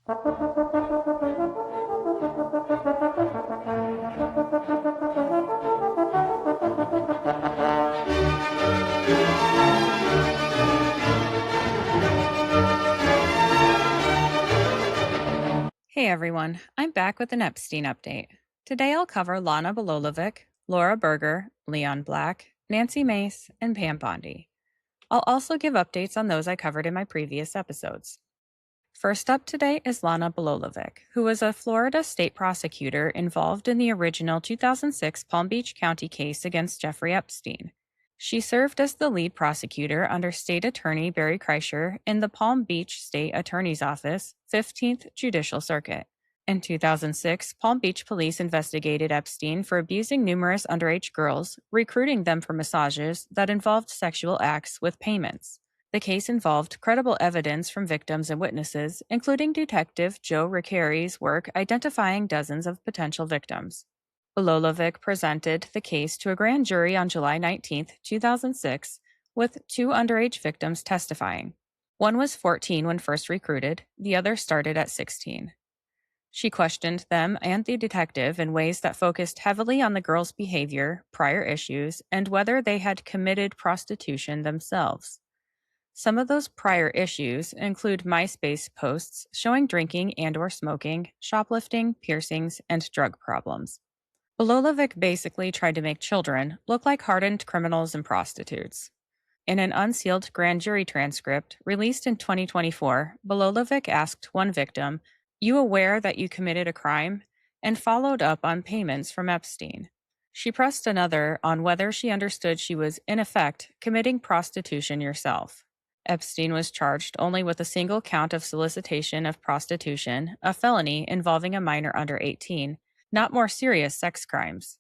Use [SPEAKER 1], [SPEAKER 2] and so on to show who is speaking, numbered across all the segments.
[SPEAKER 1] Hey everyone, I'm back with an Epstein update. Today I'll cover Lanna Belohlavek, Laura Birger, Leon Black, Nancy Mace, and Pam Bondi. I'll also give updates on those I covered in my previous episodes. First up today is Lanna Belohlavek, who was a Florida state prosecutor involved in the original 2006 Palm Beach County case against Jeffrey Epstein. She served as the lead prosecutor under State Attorney Barry Kreischer in the Palm Beach State Attorney's Office, 15th Judicial Circuit. In 2006, Palm Beach police investigated Epstein for abusing numerous underage girls, recruiting them for massages that involved sexual acts with payments. The case involved credible evidence from victims and witnesses, including Detective Joe Riccari's work identifying dozens of potential victims. Belohlavek presented the case to a grand jury on July 19, 2006, with two underage victims testifying. One was 14 when first recruited, the other started at 16. She questioned them and the detective in ways that focused heavily on the girls' behavior, prior issues, and whether they had committed prostitution themselves. Some of those prior issues include MySpace posts showing drinking and/or smoking, shoplifting, piercings, and drug problems. Belohlavek basically tried to make children look like hardened criminals and prostitutes. In an unsealed grand jury transcript released in 2024, Belohlavek asked one victim, "You aware that you committed a crime?" and followed up on payments from Epstein. She pressed another on whether she understood she was, in effect, committing prostitution yourself. Epstein was charged only with a single count of solicitation of prostitution, a felony involving a minor under 18, not more serious sex crimes.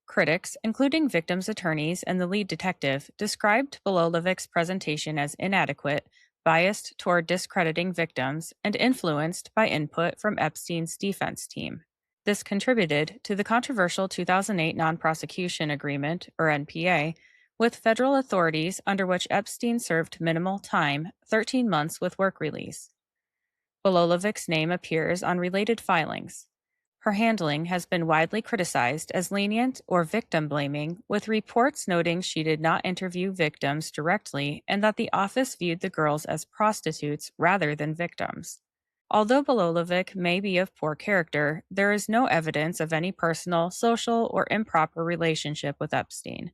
[SPEAKER 1] Critics, including victims' attorneys and the lead detective, described Belohlavek's presentation as inadequate, biased toward discrediting victims, and influenced by input from Epstein's defense team. This contributed to the controversial 2008 Non-Prosecution Agreement, or NPA, with federal authorities under which Epstein served minimal time, 13 months with work release. Belohlavek's name appears on related filings. Her handling has been widely criticized as lenient or victim-blaming, with reports noting she did not interview victims directly and that the office viewed the girls as prostitutes rather than victims. Although Belohlavek may be of poor character, there is no evidence of any personal, social, or improper relationship with Epstein.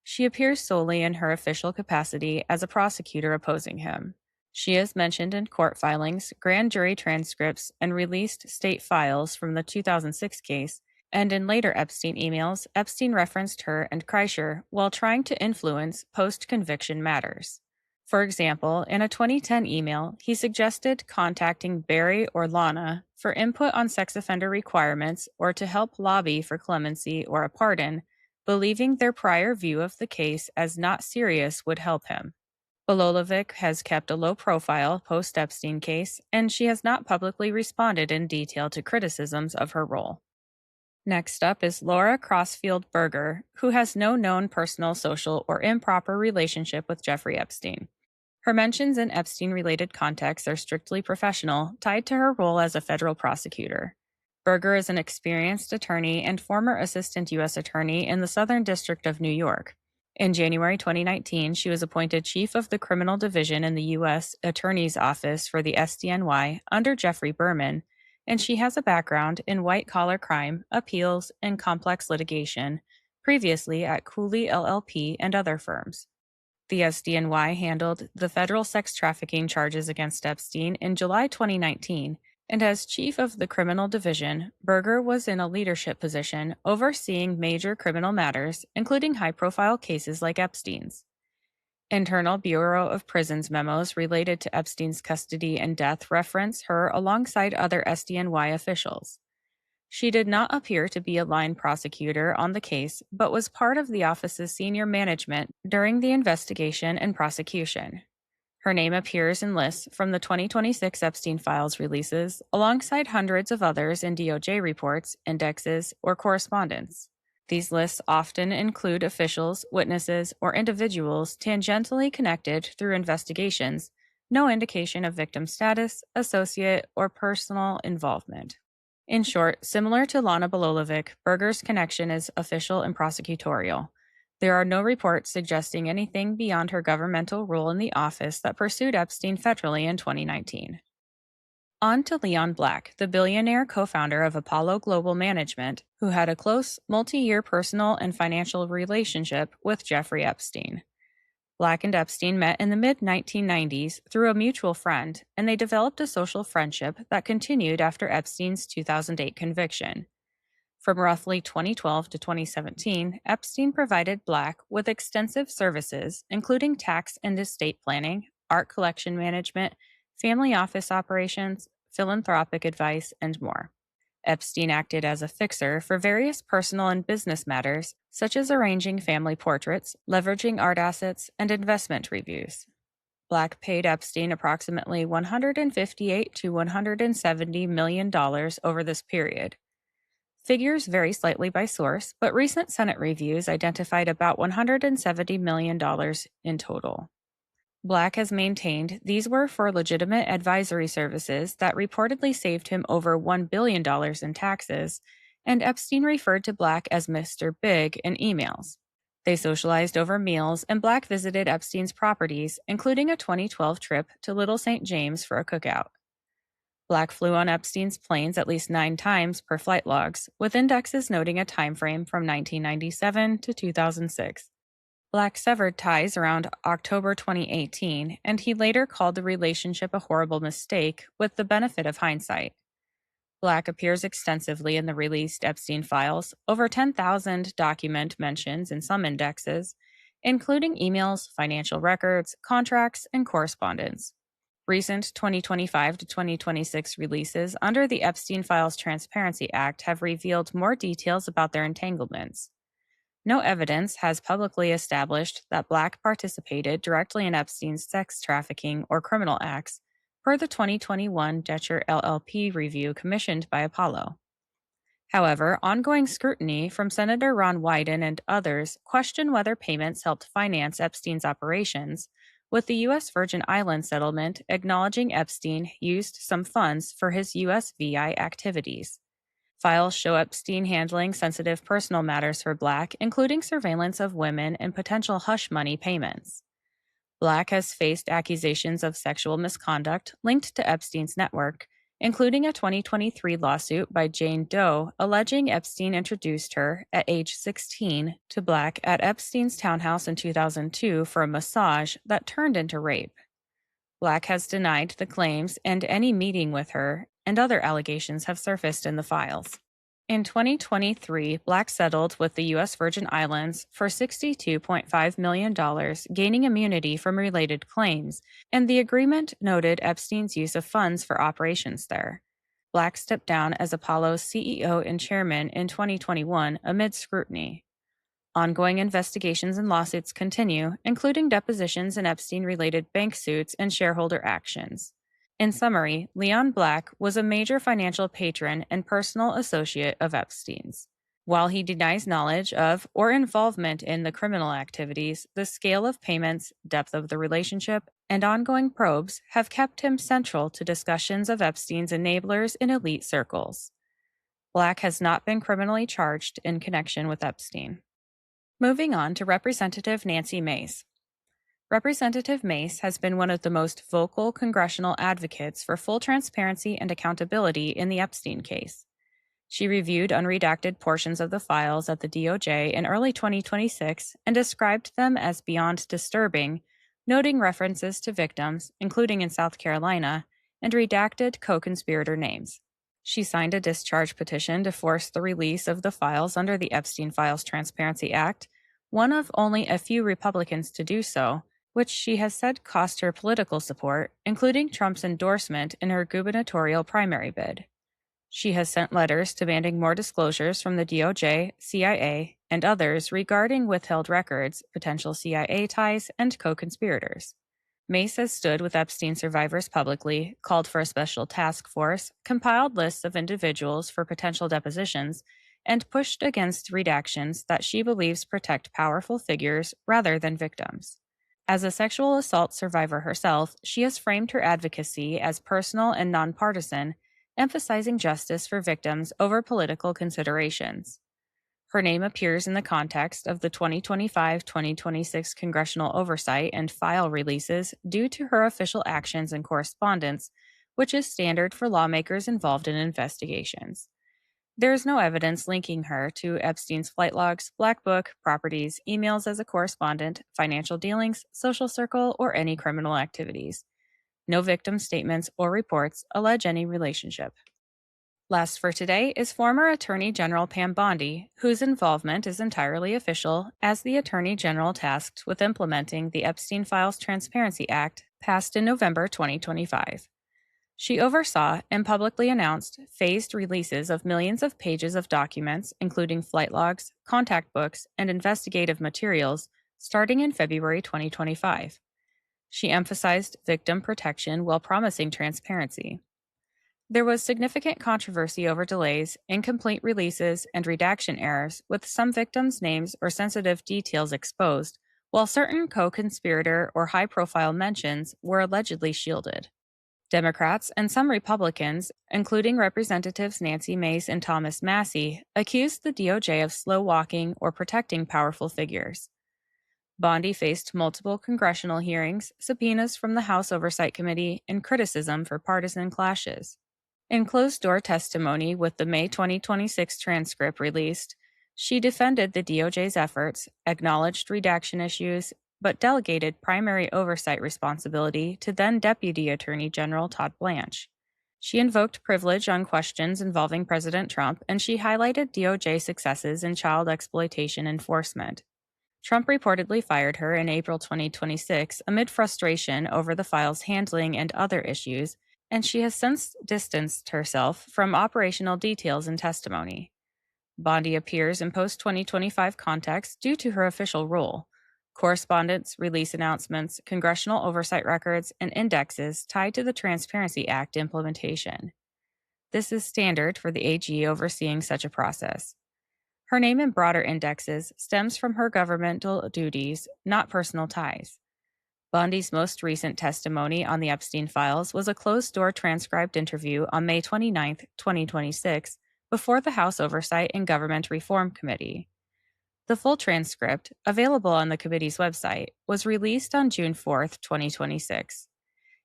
[SPEAKER 1] She appears solely in her official capacity as a prosecutor opposing him. She is mentioned in court filings, grand jury transcripts, and released state files from the 2006 case, and in later Epstein emails, Epstein referenced her and Kreischer while trying to influence post-conviction matters. For example, in a 2010 email, he suggested contacting Barry or Lanna for input on sex offender requirements or to help lobby for clemency or a pardon, believing their prior view of the case as not serious would help him. Belohlavek has kept a low profile post-Epstein case, and she has not publicly responded in detail to criticisms of her role. Next up is Laura Crossfield Birger, who has no known personal, social, or improper relationship with Jeffrey Epstein. Her mentions in Epstein-related contexts are strictly professional, tied to her role as a federal prosecutor. Birger is an experienced attorney and former assistant U.S. attorney in the Southern District of New York. In January 2019, she was appointed chief of the criminal division in the U.S. Attorney's Office for the SDNY under Jeffrey Berman, and she has a background in white-collar crime, appeals, and complex litigation, previously at Cooley LLP and other firms. The SDNY handled the federal sex trafficking charges against Epstein in July 2019, and as chief of the criminal division, Birger was in a leadership position overseeing major criminal matters, including high-profile cases like Epstein's. Internal Bureau of Prisons memos related to Epstein's custody and death reference her alongside other SDNY officials. She did not appear to be a line prosecutor on the case, but was part of the office's senior management during the investigation and prosecution. Her name appears in lists from the 2026 Epstein Files releases, alongside hundreds of others in DOJ reports, indexes, or correspondence. These lists often include officials, witnesses, or individuals tangentially connected through investigations, No indication of victim status, associate, or personal involvement. In short, similar to Lanna Belohlavek, Birger's connection is official and prosecutorial. There are no reports suggesting anything beyond her governmental role in the office that pursued Epstein federally in 2019. On to Leon Black, the billionaire co-founder of Apollo Global Management, who had a close, multi-year personal and financial relationship with Jeffrey Epstein. Black and Epstein met in the mid-1990s through a mutual friend, and they developed a social friendship that continued after Epstein's 2008 conviction. From roughly 2012 to 2017, Epstein provided Black with extensive services, including tax and estate planning, art collection management, family office operations, philanthropic advice, and more. Epstein acted as a fixer for various personal and business matters, such as arranging family portraits, leveraging art assets, and investment reviews. Black paid Epstein approximately $158 to $170 million over this period. Figures vary slightly by source, but recent Senate reviews identified about $170 million in total. Black has maintained these were for legitimate advisory services that reportedly saved him over $1 billion in taxes, and Epstein referred to Black as Mr. Big in emails. They socialized over meals, and Black visited Epstein's properties, including a 2012 trip to Little St. James for a cookout. Black flew on Epstein's planes at least 9 times per flight logs, with indexes noting a time frame from 1997 to 2006. Black severed ties around October 2018, and he later called the relationship a horrible mistake with the benefit of hindsight. Black appears extensively in the released Epstein Files, over 10,000 document mentions in some indexes, including emails, financial records, contracts, and correspondence. Recent 2025 to 2026 releases under the Epstein Files Transparency Act have revealed more details about their entanglements. No evidence has publicly established that Black participated directly in Epstein's sex trafficking or criminal acts, per the 2021 Detcher LLP review commissioned by Apollo. However, ongoing scrutiny from Senator Ron Wyden and others question whether payments helped finance Epstein's operations, with the U.S. Virgin Islands settlement acknowledging Epstein used some funds for his U.S. VI activities. Files show Epstein handling sensitive personal matters for Black, including surveillance of women and potential hush money payments. Black has faced accusations of sexual misconduct linked to Epstein's network, including a 2023 lawsuit by Jane Doe alleging Epstein introduced her, at age 16, to Black at Epstein's townhouse in 2002 for a massage that turned into rape. Black has denied the claims and any meeting with her, and other allegations have surfaced in the files. In 2023, Black settled with the U.S. Virgin Islands for $62.5 million, gaining immunity from related claims, and the agreement noted Epstein's use of funds for operations there. Black stepped down as Apollo's CEO and chairman in 2021 amid scrutiny. Ongoing investigations and lawsuits continue, including depositions in Epstein-related bank suits and shareholder actions. In summary, Leon Black was a major financial patron and personal associate of Epstein's. While he denies knowledge of or involvement in the criminal activities, the scale of payments, depth of the relationship, and ongoing probes have kept him central to discussions of Epstein's enablers in elite circles. Black has not been criminally charged in connection with Epstein. Moving on to Representative Nancy Mace. Representative Mace has been one of the most vocal congressional advocates for full transparency and accountability in the Epstein case. She reviewed unredacted portions of the files at the DOJ in early 2026 and described them as beyond disturbing, noting references to victims, including in South Carolina, and redacted co-conspirator names. She signed a discharge petition to force the release of the files under the Epstein Files Transparency Act, one of only a few Republicans to do so, which she has said cost her political support, including Trump's endorsement in her gubernatorial primary bid. She has sent letters demanding more disclosures from the DOJ, CIA, and others regarding withheld records, potential CIA ties, and co-conspirators. Mace has stood with Epstein survivors publicly, called for a special task force, compiled lists of individuals for potential depositions, and pushed against redactions that she believes protect powerful figures rather than victims. As a sexual assault survivor herself, she has framed her advocacy as personal and nonpartisan, emphasizing justice for victims over political considerations. Her name appears in the context of the 2025-2026 congressional oversight and file releases due to her official actions and correspondence, which is standard for lawmakers involved in investigations. There is no evidence linking her to Epstein's flight logs, Black Book, properties, emails as a correspondent, financial dealings, social circle, or any criminal activities. No victim statements or reports allege any relationship. Last for today is former Attorney General Pam Bondi, whose involvement is entirely official as the Attorney General tasked with implementing the Epstein Files Transparency Act passed in November 2025. She oversaw and publicly announced phased releases of millions of pages of documents, including flight logs, contact books, and investigative materials, starting in February 2025. She emphasized victim protection while promising transparency. There was significant controversy over delays, incomplete releases, and redaction errors, with some victims' names or sensitive details exposed, while certain co-conspirator or high-profile mentions were allegedly shielded. Democrats and some Republicans, including Representatives Nancy Mace and Thomas Massie, accused the DOJ of slow-walking or protecting powerful figures. Bondi faced multiple congressional hearings, subpoenas from the House Oversight Committee, and criticism for partisan clashes. In closed-door testimony with the May 2026 transcript released, she defended the DOJ's efforts, acknowledged redaction issues, but delegated primary oversight responsibility to then-Deputy Attorney General Todd Blanche. She invoked privilege on questions involving President Trump, and she highlighted DOJ successes in child exploitation enforcement. Trump reportedly fired her in April 2026 amid frustration over the file's handling and other issues, and she has since distanced herself from operational details in testimony. Bondi appears in post-2025 context due to her official role: correspondence, release announcements, congressional oversight records, and indexes tied to the Transparency Act implementation. This is standard for the AG overseeing such a process. Her name in broader indexes stems from her governmental duties, not personal ties. Bondi's most recent testimony on the Epstein Files was a closed-door transcribed interview on May 29, 2026, before the House Oversight and Government Reform Committee. The full transcript, available on the committee's website, was released on June 4, 2026.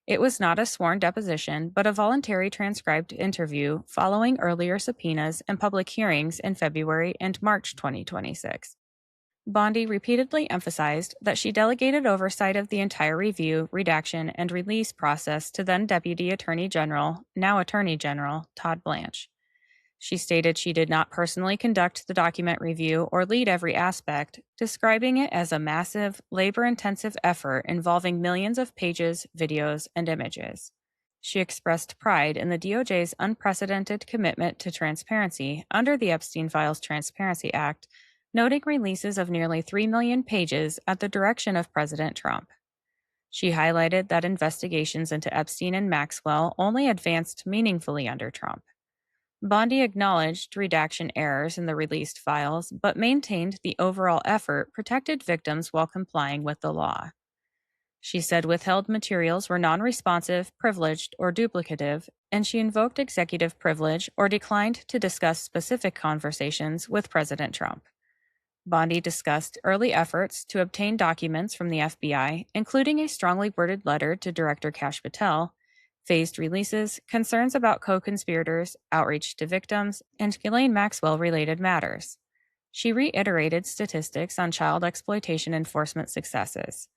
[SPEAKER 1] It was not a sworn deposition, but a voluntary transcribed interview following earlier subpoenas and public hearings in February and March 2026. Bondi repeatedly emphasized that she delegated oversight of the entire review, redaction, and release process to then-Deputy Attorney General, now Attorney General, Todd Blanche. She stated she did not personally conduct the document review or lead every aspect, describing it as a massive, labor-intensive effort involving millions of pages, videos, and images. She expressed pride in the DOJ's unprecedented commitment to transparency under the Epstein Files Transparency Act, noting releases of nearly 3 million pages at the direction of President Trump. She highlighted that investigations into Epstein and Maxwell only advanced meaningfully under Trump. Bondi acknowledged redaction errors in the released files, but maintained the overall effort protected victims while complying with the law. She said withheld materials were non-responsive, privileged, or duplicative, and she invoked executive privilege or declined to discuss specific conversations with President Trump. Bondi discussed early efforts to obtain documents from the FBI, including a strongly worded letter to Director Kash Patel, phased releases, concerns about co-conspirators, outreach to victims, and Ghislaine Maxwell-related matters. She reiterated statistics on child exploitation enforcement successes.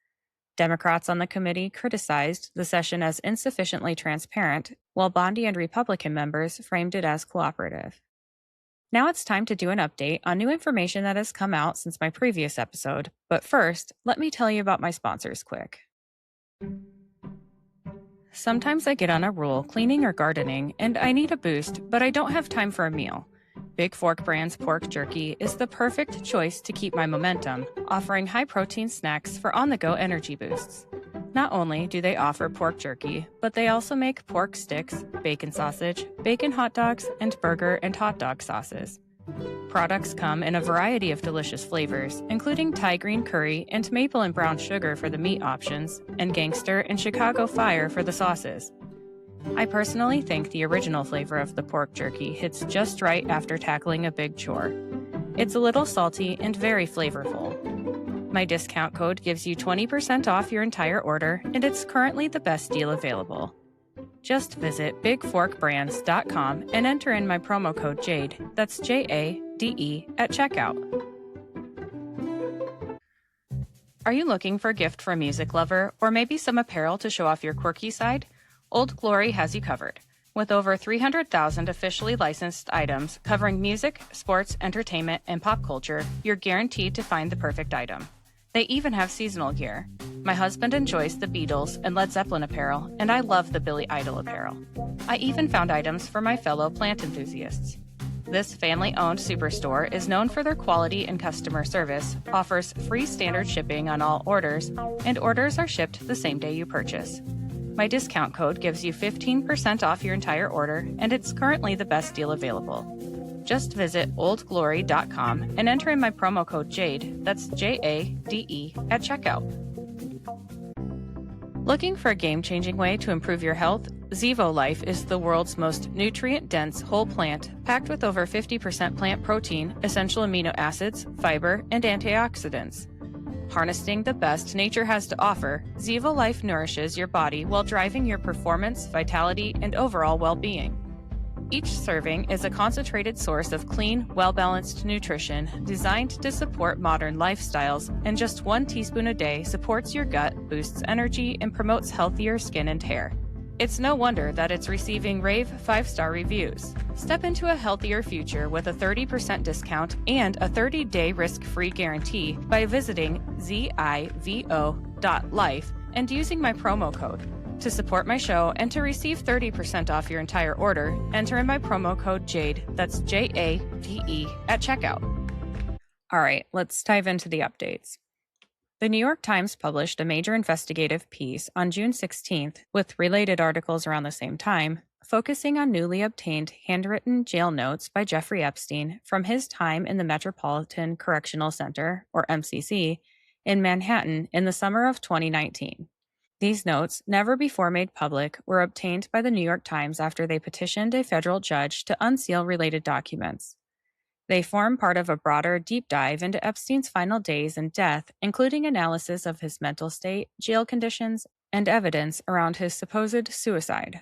[SPEAKER 1] Democrats on the committee criticized the session as insufficiently transparent, while Bondi and Republican members framed it as cooperative. Now it's time to do an update on new information that has come out since my previous episode, but first, let me tell you about my sponsors quick. Sometimes I get on a roll cleaning or gardening, and I need a boost, but I don't have time for a meal. Big Fork Brand's pork jerky is the perfect choice to keep my momentum, offering high-protein snacks for on-the-go energy boosts. Not only do they offer pork jerky, but they also make pork sticks, bacon sausage, bacon hot dogs, and burger and hot dog sauces. products come in a variety of delicious flavors, including Thai green curry and maple and brown sugar for the meat options, and gangster and Chicago fire for the sauces. I personally think the original flavor of the pork jerky hits just right after tackling a big chore. It's a little salty and very flavorful. My discount code gives you 20% off your entire order, and it's currently the best deal available. Just visit bigforkbrands.com and enter in my promo code JADE, that's JADE, at checkout. Are you looking for a gift for a music lover, or maybe some apparel to show off your quirky side? Old Glory has you covered. With over 300,000 officially licensed items covering music, sports, entertainment, and pop culture, you're guaranteed to find the perfect item. They even have seasonal gear. My husband enjoys the Beatles and Led Zeppelin apparel, and I love the Billy Idol apparel. I even found items for my fellow plant enthusiasts. This family-owned superstore is known for their quality and customer service, offers free standard shipping on all orders, and orders are shipped the same day you purchase. My discount code gives you 15% off your entire order, and it's currently the best deal available. Just visit oldglory.com and enter in my promo code JADE, that's JADE, at checkout. Looking for a game-changing way to improve your health? Zevo Life is the world's most nutrient-dense whole plant, packed with over 50% plant protein, essential amino acids, fiber, and antioxidants. Harnessing the best nature has to offer, Zevo Life nourishes your body while driving your performance, vitality, and overall well-being. Each serving is a concentrated source of clean, well-balanced nutrition designed to support modern lifestyles, and just 1 teaspoon a day supports your gut, boosts energy, and promotes healthier skin and hair. It's no wonder that it's receiving rave 5-star reviews. Step into a healthier future with a 30% discount and a 30-day risk-free guarantee by visiting zivo.life and using my promo code. To support my show and to receive 30% off your entire order, enter in my promo code JADE, that's JADE, at checkout. All right, let's dive into the updates. The New York Times published a major investigative piece on June 16th with related articles around the same time, focusing on newly obtained handwritten jail notes by Jeffrey Epstein from his time in the Metropolitan Correctional Center, or MCC, in Manhattan in the summer of 2019. These notes, never before made public, were obtained by the New York Times after they petitioned a federal judge to unseal related documents. They form part of a broader deep dive into Epstein's final days and death, including analysis of his mental state, jail conditions, and evidence around his supposed suicide.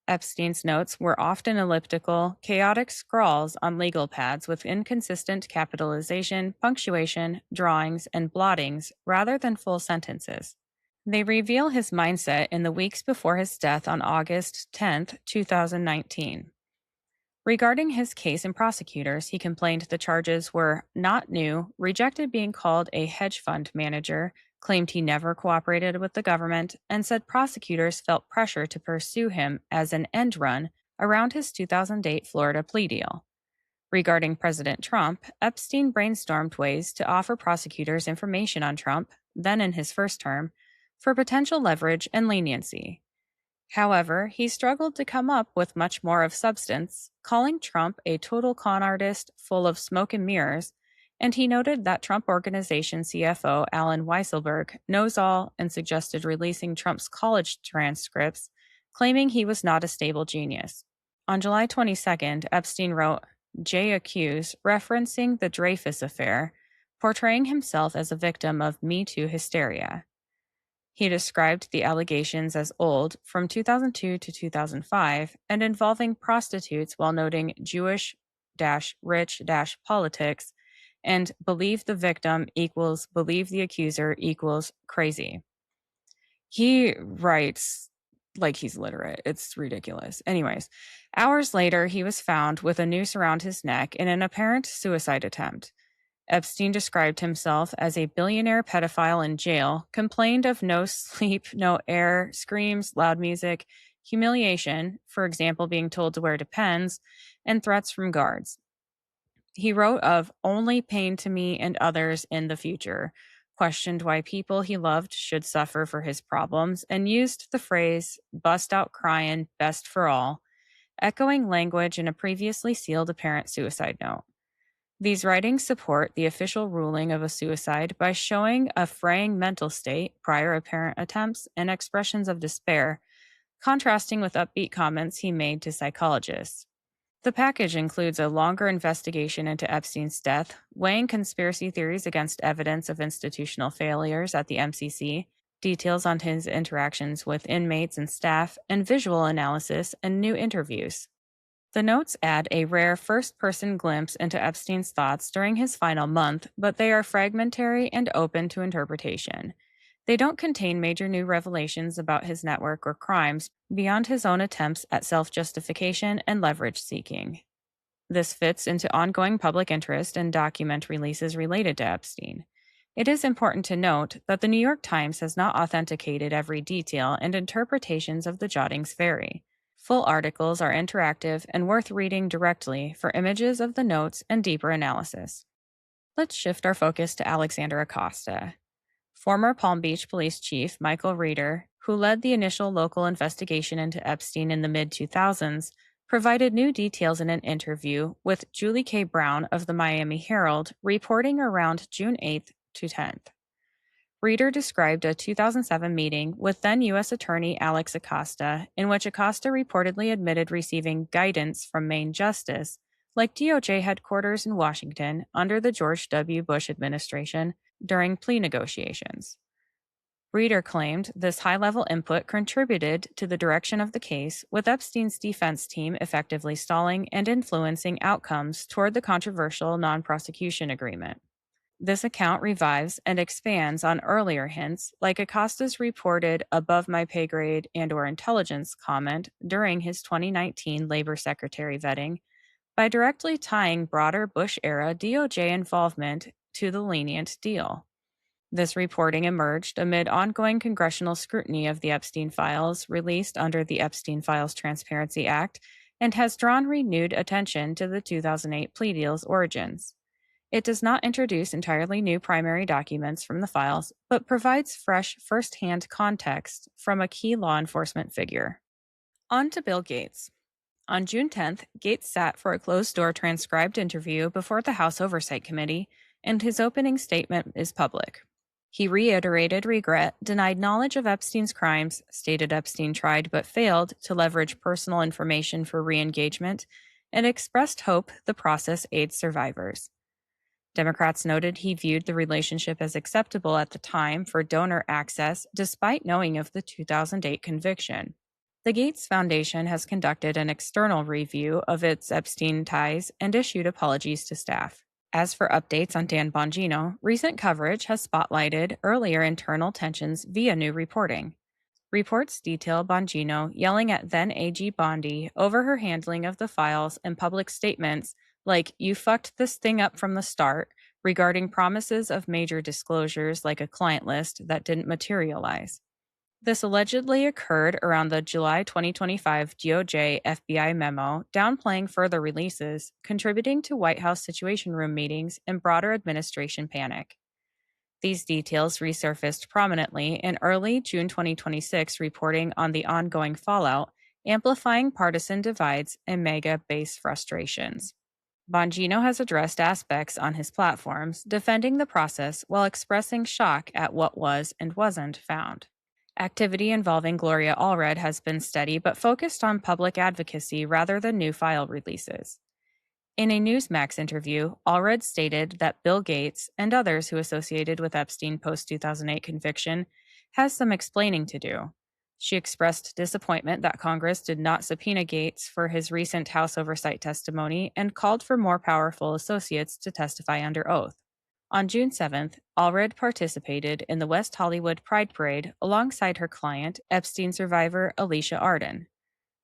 [SPEAKER 1] Epstein's notes were often elliptical, chaotic scrawls on legal pads with inconsistent capitalization, punctuation, drawings, and blottings rather than full sentences. They reveal his mindset in the weeks before his death on August 10, 2019. Regarding his case and prosecutors, he complained the charges were not new, rejected being called a hedge fund manager, claimed he never cooperated with the government, and said prosecutors felt pressure to pursue him as an end run around his 2008 Florida plea deal. Regarding President Trump, Epstein brainstormed ways to offer prosecutors information on Trump, then in his first term, for potential leverage and leniency. However, he struggled to come up with much more of substance, calling Trump a total con artist full of smoke and mirrors, and he noted that Trump Organization CFO Alan Weisselberg knows all and suggested releasing Trump's college transcripts, claiming he was not a stable genius. On July 22nd, Epstein wrote, "J accused," referencing the Dreyfus affair, portraying himself as a victim of Me Too hysteria. He described the allegations as old, from 2002 to 2005, and involving prostitutes while noting Jewish-rich-politics and believe the victim equals believe the accuser equals crazy. He writes like he's literate. It's ridiculous. Anyways, hours later, he was found with a noose around his neck in an apparent suicide attempt. Epstein described himself as a billionaire pedophile in jail, complained of no sleep, no air, screams, loud music, humiliation, for example, being told to wear Depends, and threats from guards. He wrote of only pain to me and others in the future, questioned why people he loved should suffer for his problems, and used the phrase, bust out crying, best for all, echoing language in a previously sealed apparent suicide note. These writings support the official ruling of a suicide by showing a fraying mental state, prior apparent attempts, and expressions of despair, contrasting with upbeat comments he made to psychologists. The package includes a longer investigation into Epstein's death, weighing conspiracy theories against evidence of institutional failures at the MCC, details on his interactions with inmates and staff, and visual analysis and new interviews. The notes add a rare first person glimpse into Epstein's thoughts during his final month, but they are fragmentary and open to interpretation. They don't contain major new revelations about his network or crimes beyond his own attempts at self justification and leverage seeking. This fits into ongoing public interest and document releases related to Epstein. It is important to note that the New York Times has not authenticated every detail, and interpretations of the jottings vary. Full articles are interactive and worth reading directly for images of the notes and deeper analysis. Let's shift our focus to Alexander Acosta. Former Palm Beach Police Chief Michael Reeder, who led the initial local investigation into Epstein in the mid-2000s, provided new details in an interview with Julie K. Brown of the Miami Herald, reporting around June 8th to 10th. Reeder described a 2007 meeting with then U.S. Attorney Alex Acosta, in which Acosta reportedly admitted receiving guidance from Maine Justice, like DOJ headquarters in Washington under the George W. Bush administration, during plea negotiations. Reeder claimed this high-level input contributed to the direction of the case, with Epstein's defense team effectively stalling and influencing outcomes toward the controversial non-prosecution agreement. This account revives and expands on earlier hints, like Acosta's reported above my pay grade and/or intelligence comment during his 2019 Labor Secretary vetting, by directly tying broader Bush-era DOJ involvement to the lenient deal. This reporting emerged amid ongoing congressional scrutiny of the Epstein Files released under the Epstein Files Transparency Act, and has drawn renewed attention to the 2008 plea deal's origins. It does not introduce entirely new primary documents from the files, but provides fresh first-hand context from a key law enforcement figure. On to Bill Gates. On June 10th, Gates sat for a closed-door transcribed interview before the House Oversight Committee, and his opening statement is public. He reiterated regret, denied knowledge of Epstein's crimes, stated Epstein tried but failed to leverage personal information for re-engagement, and expressed hope the process aids survivors. Democrats noted he viewed the relationship as acceptable at the time for donor access, despite knowing of the 2008 conviction. The Gates Foundation has conducted an external review of its Epstein ties and issued apologies to staff. As for updates on Dan Bongino, recent coverage has spotlighted earlier internal tensions via new reporting. Reports detail Bongino yelling at then AG Bondi over her handling of the files and public statements like, "You fucked this thing up from the start," regarding promises of major disclosures like a client list that didn't materialize. This allegedly occurred around the July 2025 DOJ FBI memo, downplaying further releases, contributing to White House Situation Room meetings and broader administration panic. These details resurfaced prominently in early June 2026 reporting on the ongoing fallout, amplifying partisan divides and mega base frustrations. Bongino has addressed aspects on his platforms, defending the process while expressing shock at what was and wasn't found. Activity involving Gloria Allred has been steady but focused on public advocacy rather than new file releases. In a Newsmax interview, Allred stated that Bill Gates, and others who associated with Epstein post-2008 conviction, has some explaining to do. She expressed disappointment that Congress did not subpoena Gates for his recent House oversight testimony and called for more powerful associates to testify under oath. On June 7th, Allred participated in the West Hollywood Pride Parade alongside her client, Epstein survivor Alicia Arden.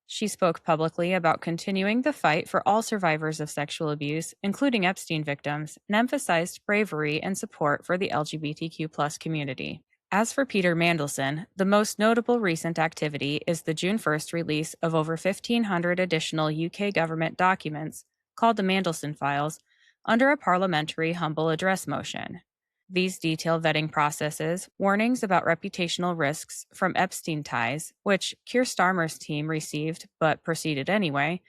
[SPEAKER 1] She spoke publicly about continuing the fight for all survivors of sexual abuse, including Epstein victims, and emphasized bravery and support for the LGBTQ+ community. As for Peter Mandelson, the most notable recent activity is the June 1st release of over 1,500 additional UK government documents, called the Mandelson Files, under a parliamentary humble address motion. These detail vetting processes, warnings about reputational risks from Epstein ties, which Keir Starmer's team received but proceeded anyway,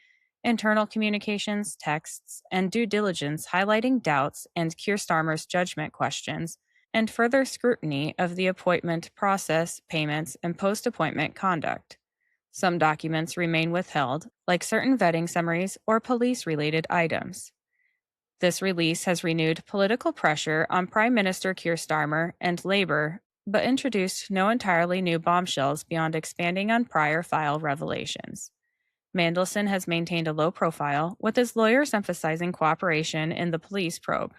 [SPEAKER 1] internal communications, texts, and due diligence highlighting doubts and Keir Starmer's judgment questions, and further scrutiny of the appointment process, payments, and post-appointment conduct. Some documents remain withheld, like certain vetting summaries or police-related items. This release has renewed political pressure on Prime Minister Keir Starmer and Labour, but introduced no entirely new bombshells beyond expanding on prior file revelations. Mandelson has maintained a low profile, with his lawyers emphasizing cooperation in the police probe.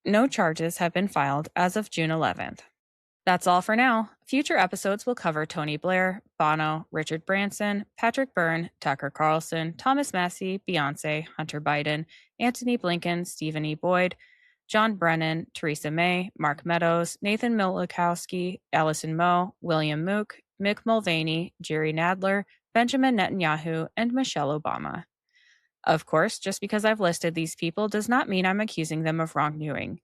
[SPEAKER 1] No charges have been filed as of June 11th. That's all for now. Future episodes will cover Tony Blair, Bono, Richard Branson, Patrick Byrne, Tucker Carlson, Thomas Massie, Beyonce, Hunter Biden, Antony Blinken, Stephen E. Boyd, John Brennan, Theresa May, Mark Meadows, Nathan Milikowski, Allison Moe, William Mook, Mick Mulvaney, Jerry Nadler, Benjamin Netanyahu, and Michelle Obama. Of course, just because I've listed these people does not mean I'm accusing them of wrongdoing.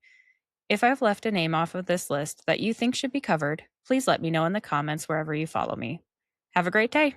[SPEAKER 1] If I've left a name off of this list that you think should be covered, please let me know in the comments wherever you follow me. Have a great day!